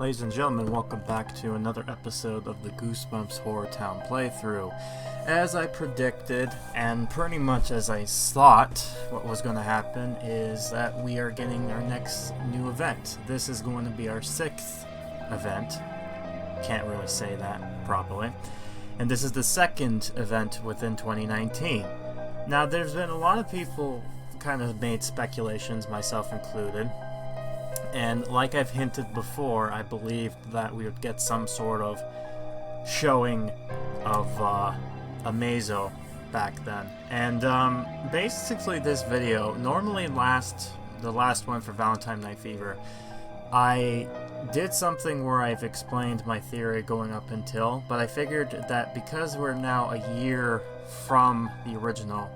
Ladies and gentlemen, welcome back to another episode of the Goosebumps HorrorTown playthrough. As I predicted, and pretty much as I thought what was going to happen, is that we are getting our next new event. This is going to be our 6th event. Can't really say that properly. And this is the 2nd event within 2019. Now, there's been a lot of people kind of made speculations, myself included. And like I've hinted before, I believed that we would get some sort of showing of Amaz-O back then. And basically this video, normally the last one for Valentine Night Fever, I did something where I've explained my theory going up until, but I figured that because we're now a year from the original,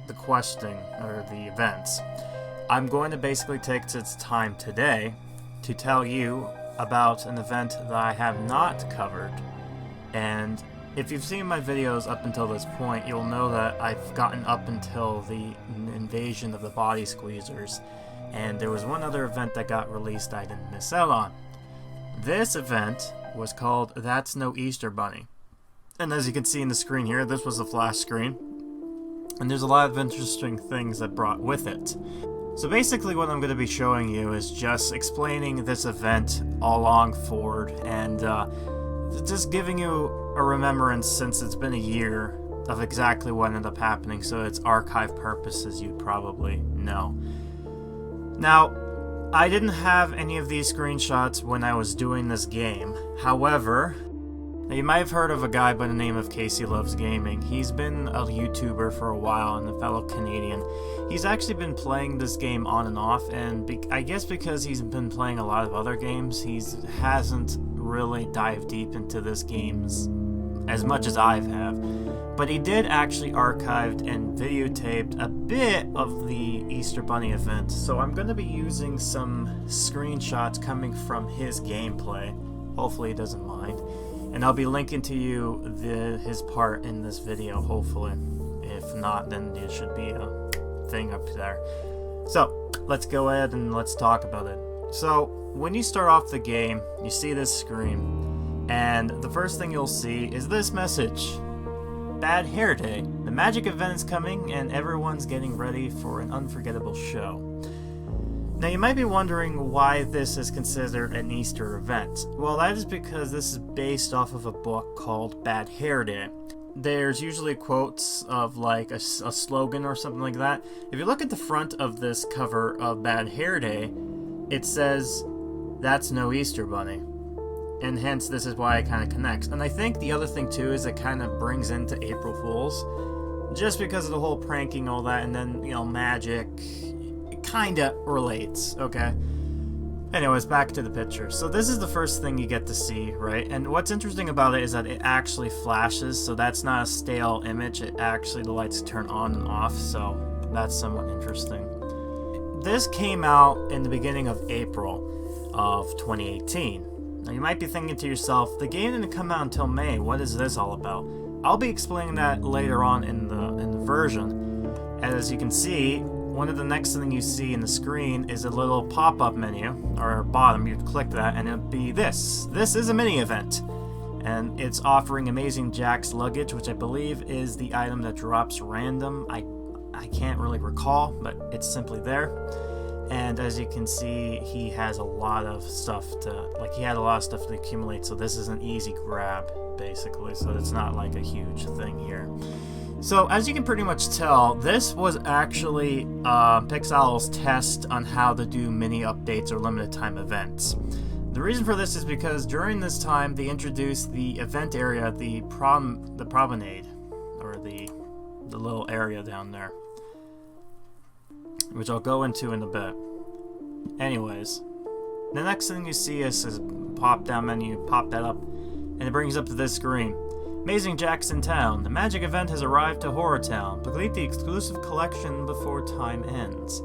the questing, or the events, I'm going to basically take its time today to tell you about an event that I have not covered. And if you've seen my videos up until this point, you'll know that I've gotten up until the invasion of the body squeezers, and there was one other event that got released I didn't miss out on. This event was called That's No Easter Bunny. And as you can see in the screen here, this was a flash screen, and there's a lot of interesting things that brought with it. So basically what I'm going to be showing you is just explaining this event all along forward, and just giving you a remembrance, since it's been a year, of exactly what ended up happening, so it's archive purposes, you probably know. Now, I didn't have any of these screenshots when I was doing this game. However, you might have heard of a guy by the name of Casey Loves Gaming. He's been a YouTuber for a while and a fellow Canadian. He's actually been playing this game on and off, and I guess because he's been playing a lot of other games, he hasn't really dived deep into this game as much as I have. But he did actually archived and videotaped a bit of the Easter Bunny event, so I'm going to be using some screenshots coming from his gameplay. Hopefully he doesn't mind. And I'll be linking to you his part in this video, hopefully. If not, then there should be a thing up there. So, let's go ahead and let's talk about it. So, when you start off the game, you see this screen, and the first thing you'll see is this message. Bad Hair Day. The magic event is coming, and everyone's getting ready for an unforgettable show. Now, you might be wondering why this is considered an Easter event. Well, that is because this is based off of a book called Bad Hair Day. There's usually quotes of like a slogan or something like that. If you look at the front of this cover of Bad Hair Day, it says, "That's no Easter Bunny." And hence, this is why it kind of connects. And I think the other thing too is it kind of brings into April Fools, just because of the whole pranking, all that, and then, you know, magic. Kinda relates, okay? Anyways, back to the picture. So this is the first thing you get to see, right? And what's interesting about it is that it actually flashes, so that's not a stale image. It actually, the lights turn on and off, so that's somewhat interesting. This came out in the beginning of April of 2018. Now you might be thinking to yourself, the game didn't come out until May. What is this all about? I'll be explaining that later on in the version. As you can see, one of the next thing you see in the screen is a little pop-up menu, or bottom, you'd click that, and it'd be this. This is a mini event, and it's offering Amazing Jack's luggage, which I believe is the item that drops random. I can't really recall, but it's simply there. And as you can see, he has a lot of stuff he had a lot of stuff to accumulate, so this is an easy grab, basically, so it's not like a huge thing here. So, as you can pretty much tell, this was actually Pixowl's test on how to do mini updates or limited time events. The reason for this is because during this time, they introduced the event area, the promenade, or the little area down there, which I'll go into in a bit. Anyways, the next thing you see is this pop-down menu, pop that up, and it brings up to this screen. Amazing Jack's in town. The magic event has arrived to HorrorTown. Complete the exclusive collection before time ends.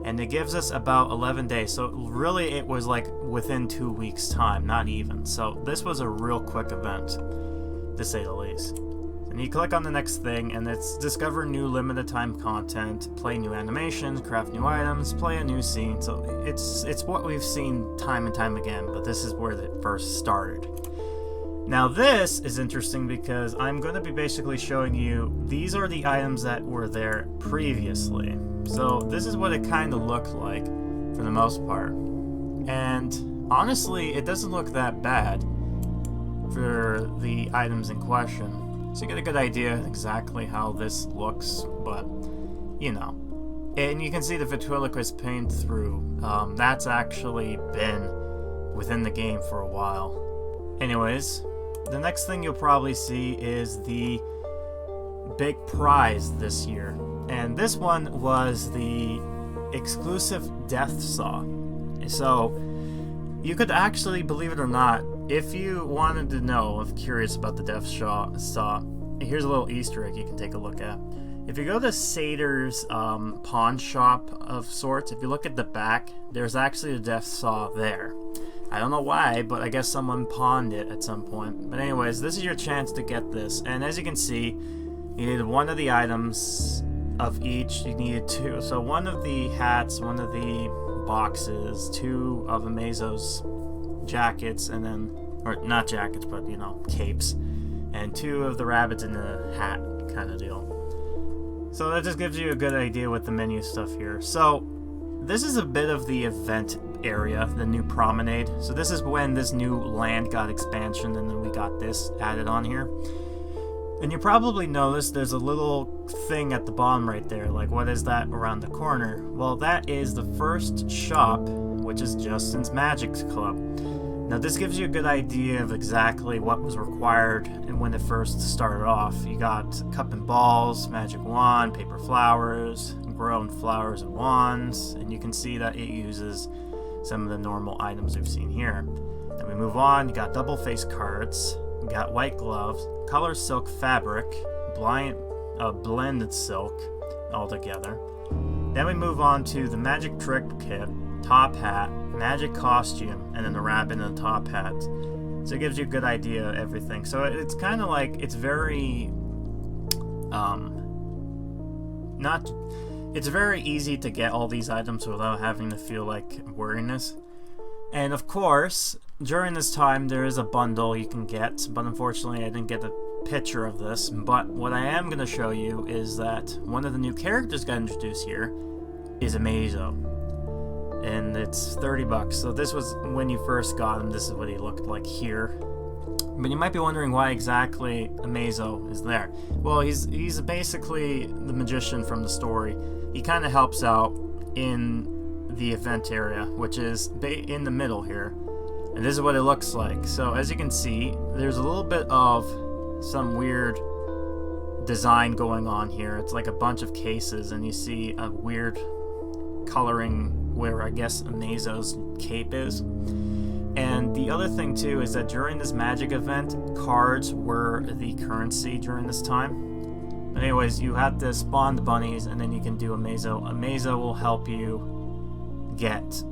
And it gives us about 11 days. So really it was like within 2 weeks time, not even. So this was a real quick event, to say the least. And you click on the next thing, and it's discover new limited time content, play new animations, craft new items, play a new scene. So it's what we've seen time and time again, but this is where it first started. Now this is interesting because I'm going to be basically showing you, these are the items that were there previously. So this is what it kind of looked like for the most part. And honestly, it doesn't look that bad for the items in question. So you get a good idea exactly how this looks, but you know. And you can see the ventriloquist paint through. That's actually been within the game for a while. Anyways, the next thing you'll probably see is the big prize this year. And this one was the exclusive Death Saw. So you could actually, believe it or not, if you wanted to know, if curious about the Death Saw, here's a little Easter egg you can take a look at. If you go to Sater's pawn shop of sorts, if you look at the back, there's actually a Death Saw there. I don't know why, but I guess someone pawned it at some point. But anyways, this is your chance to get this. And as you can see, you needed one of the items of each. You needed two. So one of the hats, one of the boxes, two of Amaz-O's jackets, and then, or not jackets, but you know, capes, and two of the rabbits in the hat kind of deal. So that just gives you a good idea with the menu stuff here. So this is a bit of the event area, the new promenade. So this is when this new land got expansion, and then we got this added on here. And you probably noticed there's a little thing at the bottom right there. Like, what is that around the corner? Well, that is the first shop, which is Justin's Magic Club. Now this gives you a good idea of exactly what was required and when it first started off. You got cup and balls, magic wand, paper flowers, grown flowers and wands, and you can see that it uses some of the normal items we've seen here. Then we move on, you got double face cards, you got white gloves, color silk fabric, blended silk all together. Then we move on to the magic trick kit, top hat, magic costume, and then the rabbit in the top hat. So it gives you a good idea of everything. So it's kind of like, it's very it's very easy to get all these items without having to feel like weariness. And of course, during this time there is a bundle you can get, but unfortunately I didn't get a picture of this. But what I am going to show you is that one of the new characters got introduced here is Amaz-O. And it's $30. So this was when you first got him. This is what he looked like here. But you might be wondering why exactly Amaz-O is there. Well, he's basically the magician from the story. He kind of helps out in the event area, which is in the middle here. And this is what it looks like. So as you can see, there's a little bit of some weird design going on here. It's like a bunch of cases, and you see a weird coloring where I guess Amaz-O's cape is. And the other thing too is that during this magic event, cards were the currency during this time. But anyways, you have to spawn the bunnies, and then you can do Amaz-O. Amaz-O will help you get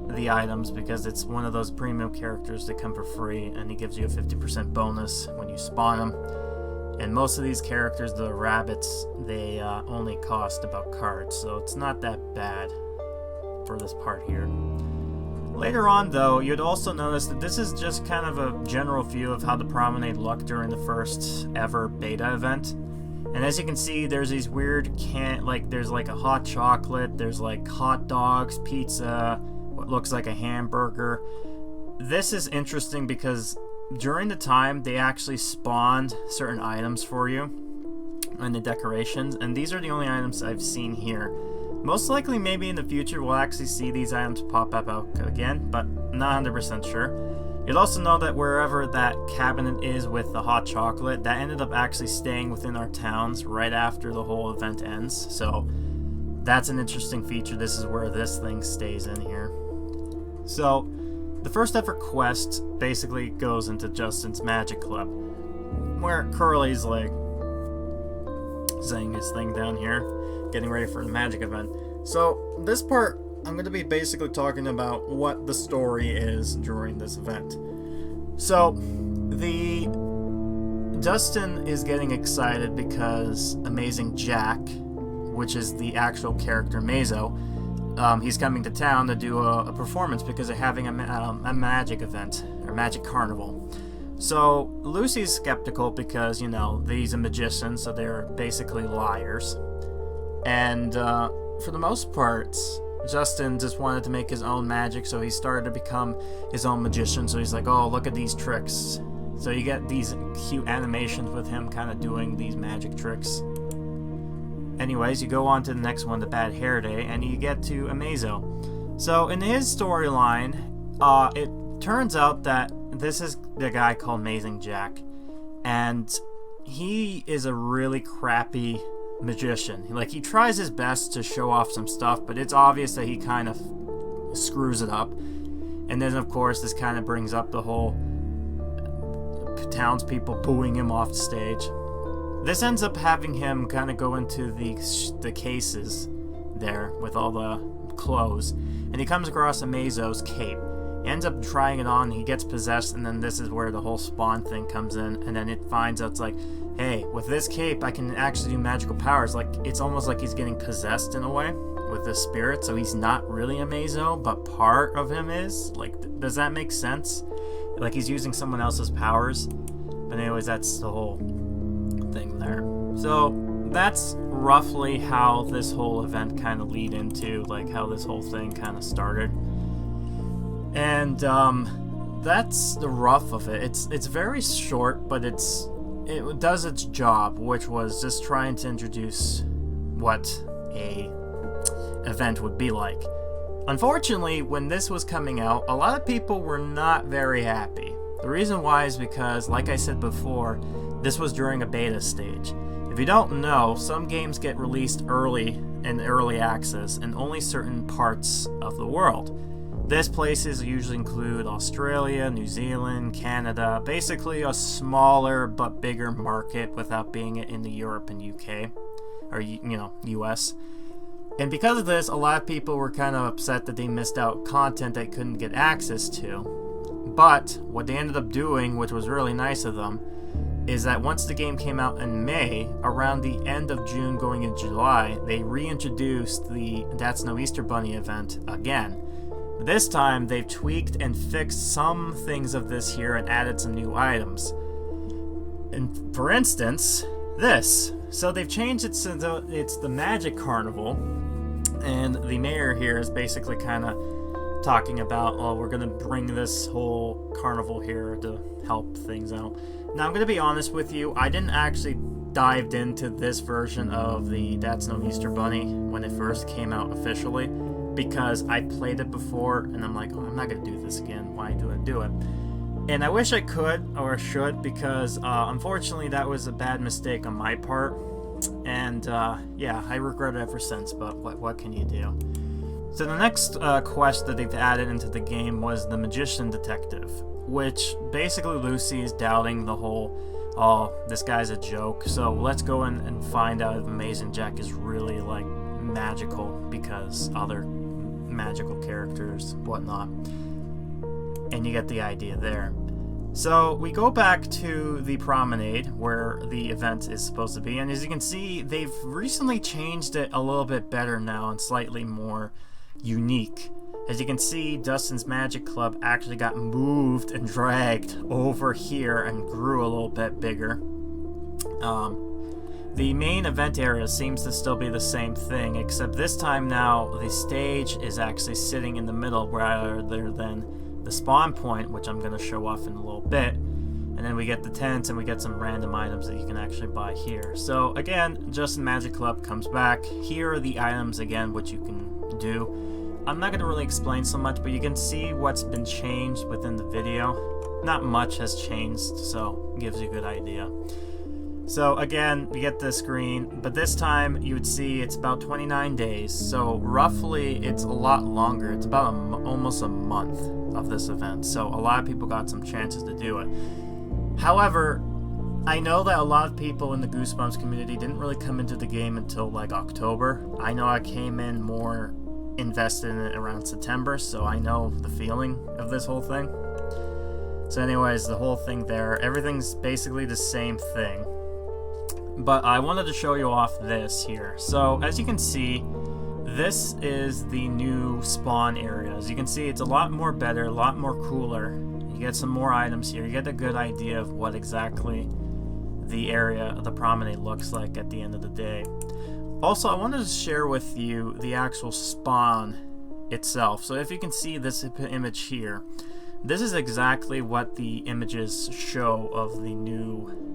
the items because it's one of those premium characters that come for free, and he gives you a 50% bonus when you spawn them. And most of these characters, the rabbits, they only cost about cards, so it's not that bad for this part here. Later on though, you'd also notice that this is just kind of a general view of how the promenade looked during the first ever beta event. And as you can see, there's these weird there's like a hot chocolate, there's like hot dogs, pizza, what looks like a hamburger. This is interesting because during the time they actually spawned certain items for you and the decorations, and these are the only items I've seen here. Most likely maybe in the future we'll actually see these items pop up out again, but not 100% sure. You'll also know that wherever that cabinet is with the hot chocolate, that ended up actually staying within our towns right after the whole event ends. So that's an interesting feature. This is where this thing stays in here. So the first ever quest basically goes into Justin's Magic Club, where Curly's like saying his thing down here, getting ready for the magic event. So this part, I'm going to be basically talking about what the story is during this event. So the Dustin is getting excited because Amazing Jack, which is the actual character Amaz-O, he's coming to town to do a performance because they're having a magic event, or magic carnival. So Lucy's skeptical because, you know, he's a magician, so they're basically liars. And for the most part, Justin just wanted to make his own magic, so he started to become his own magician. So he's like, oh, look at these tricks. So you get these cute animations with him kind of doing these magic tricks. Anyways, you go on to the next one, the Bad Hair Day, and you get to Amaz-O. So in his storyline, it turns out that this is the guy called Amazing Jack, and he is a really crappy magician. Like, he tries his best to show off some stuff, but it's obvious that he kind of screws it up. And then, of course, this kind of brings up the whole townspeople booing him off the stage. This ends up having him kind of go into the cases there with all the clothes, and he comes across Amaz-O's cape. He ends up trying it on, he gets possessed, and then this is where the whole spawn thing comes in, and then it finds out, it's like, hey, with this cape I can actually do magical powers. Like, it's almost like he's getting possessed in a way with the spirit, so he's not really Amaz-O, but part of him is. Like, does that make sense? Like, he's using someone else's powers. But anyways, that's the whole thing there. So that's roughly how this whole event kind of lead into, like, how this whole thing kind of started. And that's the rough of it. It's very short, but it does its job, which was just trying to introduce what a event would be like. Unfortunately, when this was coming out, a lot of people were not very happy. The reason why is because, like I said before, this was during a beta stage. If you don't know, some games get released early in early access in only certain parts of the world. These places usually include Australia, New Zealand, Canada, basically a smaller but bigger market without being in the Europe and UK, or, you know, US. And because of this, a lot of people were kind of upset that they missed out content they couldn't get access to. But what they ended up doing, which was really nice of them, is that once the game came out in May, around the end of June going into July, they reintroduced the That's No Easter Bunny event again. This time, they've tweaked and fixed some things of this here and added some new items. And for instance, this. So they've changed it so it's the Magic Carnival, and the mayor here is basically kind of talking about, oh, we're going to bring this whole carnival here to help things out. Now, I'm going to be honest with you, I didn't actually dive into this version of the That's No Easter Bunny when it first came out officially, because I played it before, and I'm like, oh, I'm not going to do this again. Why do I do it? And I wish I could, or should, because unfortunately that was a bad mistake on my part. And yeah, I regret it ever since, but what can you do? So the next quest that they've added into the game was the Magician Detective, which basically Lucy is doubting the whole, oh, this guy's a joke, so let's go in and find out if Amazing Jack is really, like, magical, because other magical characters, whatnot. And you get the idea there. So we go back to the promenade where the event is supposed to be, and as you can see, they've recently changed it a little bit better now and slightly more unique. As you can see, Dustin's Magic Club actually got moved and dragged over here and grew a little bit bigger. The main event area seems to still be the same thing, except this time now the stage is actually sitting in the middle rather than the spawn point, which I'm going to show off in a little bit. And then we get the tents and we get some random items that you can actually buy here. So again, Justin Magic Club comes back. Here are the items again, which you can do. I'm not going to really explain so much, but you can see what's been changed within the video. Not much has changed, so it gives you a good idea. So again, you get the screen, but this time you would see it's about 29 days, so roughly it's a lot longer. It's about almost a month of this event, so a lot of people got some chances to do it. However, I know that a lot of people in the Goosebumps community didn't really come into the game until like October. I know I came in more invested in it around September, so I know the feeling of this whole thing. So anyways, the whole thing there, everything's basically the same thing. But I wanted to show you off this here. So as you can see, this is the new spawn area. As you can see, it's a lot more better, a lot more cooler. You get some more items here. You get a good idea of what exactly the area, the promenade, looks like at the end of the day. Also, I wanted to share with you the actual spawn itself. So if you can see this image here, this is exactly what the images show of the new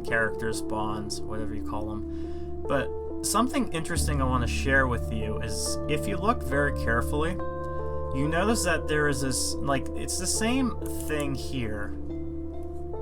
character spawns, whatever you call them. But something interesting I want to share with you is, if you look very carefully, you notice that there is this, like, it's the same thing here,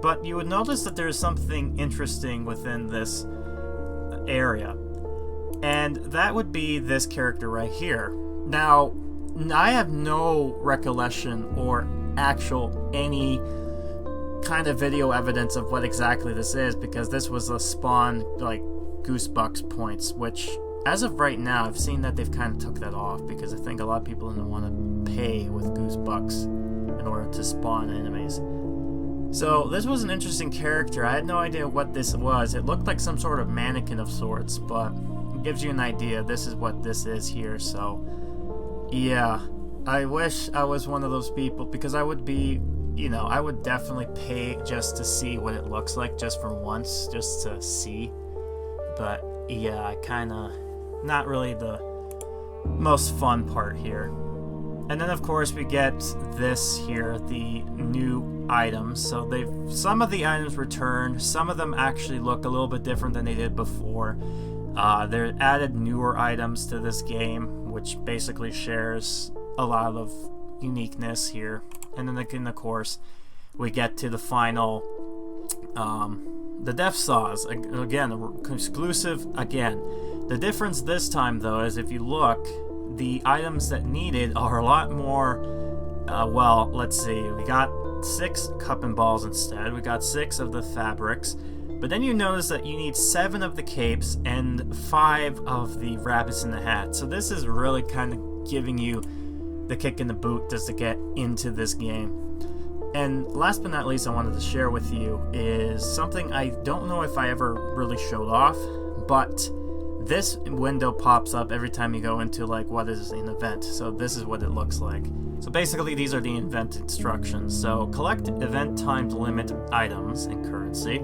but you would notice that there's something interesting within this area, and that would be this character right here. Now, I have no recollection or actual any kind of video evidence of what exactly this is, because this was a spawn, like, Goosebumps points, which as of right now I've seen that they've kind of took that off, because I think a lot of people didn't want to pay with Goosebumps in order to spawn enemies. So this was an interesting character. I had no idea what this was. It looked like some sort of mannequin of sorts, but it gives you an idea. This is what this is here. So yeah, I wish I was one of those people, because I would be, you know, I would definitely pay just to see what it looks like, just for once, just to see. But yeah, I kinda, not really the most fun part here. And then of course we get this here, the new items. So some of the items returned, some of them actually look a little bit different than they did before. They added newer items to this game, which basically shares a lot of uniqueness here. And then of course we get to the final, the Death Saws, again, exclusive again. The difference this time, though, is if you look, the items that needed are a lot more, well, let's see, we got 6 cup and balls instead, we got 6 of the fabrics, but then you notice that you need 7 of the capes and 5 of the rabbits in the hat. So this is really kind of giving you the kick in the boot just to get into this game. And last but not least, I wanted to share with you is something I don't know if I ever really showed off, but this window pops up every time you go into, like, what is an event. So this is what it looks like. So basically these are the event instructions. So collect event timed limit items and currency.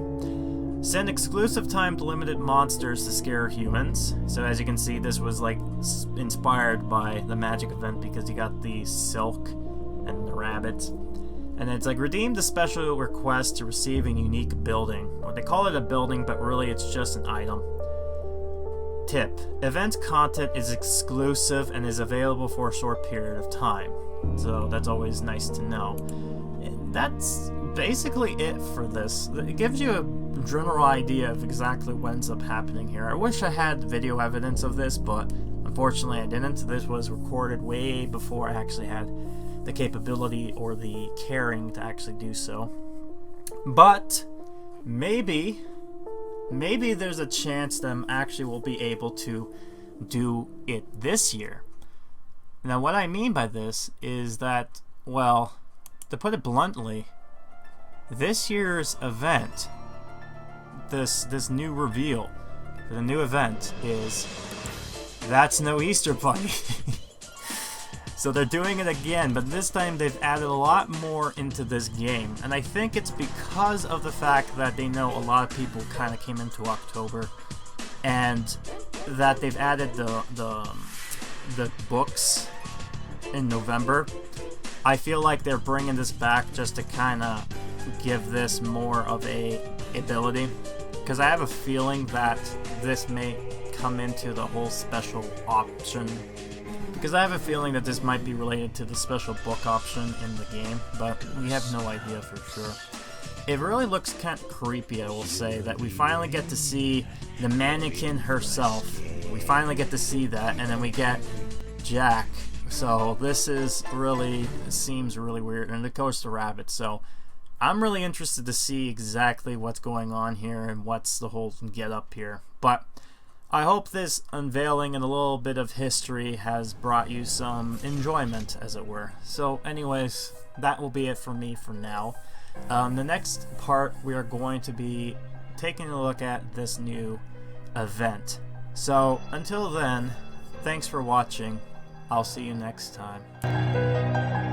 Send exclusive timed limited monsters to scare humans. So as you can see, this was like inspired by the magic event, because you got the silk and the rabbits. And it's like, redeem the special request to receive a unique building. Well, they call it a building, but really it's just an item. Tip: event content is exclusive and is available for a short period of time. So that's always nice to know. And that's basically it for this. It gives you a general idea of exactly what ends up happening here. I wish I had video evidence of this, but unfortunately I didn't. This was recorded way before I actually had the capability or the caring to actually do so. But maybe there's a chance that I actually will be able to do it this year. Now what I mean by this is that, well, to put it bluntly, this year's event, this new reveal for the new event is, that's no Easter Bunny. So they're doing it again, but this time they've added a lot more into this game. And I think it's because of the fact that they know a lot of people kind of came into October, and that they've added the books in November. I feel like they're bringing this back just to kind of give this more of a ability, because I have a feeling that this may come into the whole special option, because I have a feeling that this might be related to the special book option in the game, but we have no idea for sure. It really looks kind of creepy, I will say, that we finally get to see the mannequin herself. We finally get to see that, and then we get Jack. So this is really, seems really weird, and it goes to rabbit. So I'm really interested to see exactly what's going on here and what's the whole get up here. But I hope this unveiling and a little bit of history has brought you some enjoyment, as it were. So anyways, that will be it for me for now. The next part, we are going to be taking a look at this new event. So until then, thanks for watching. I'll see you next time.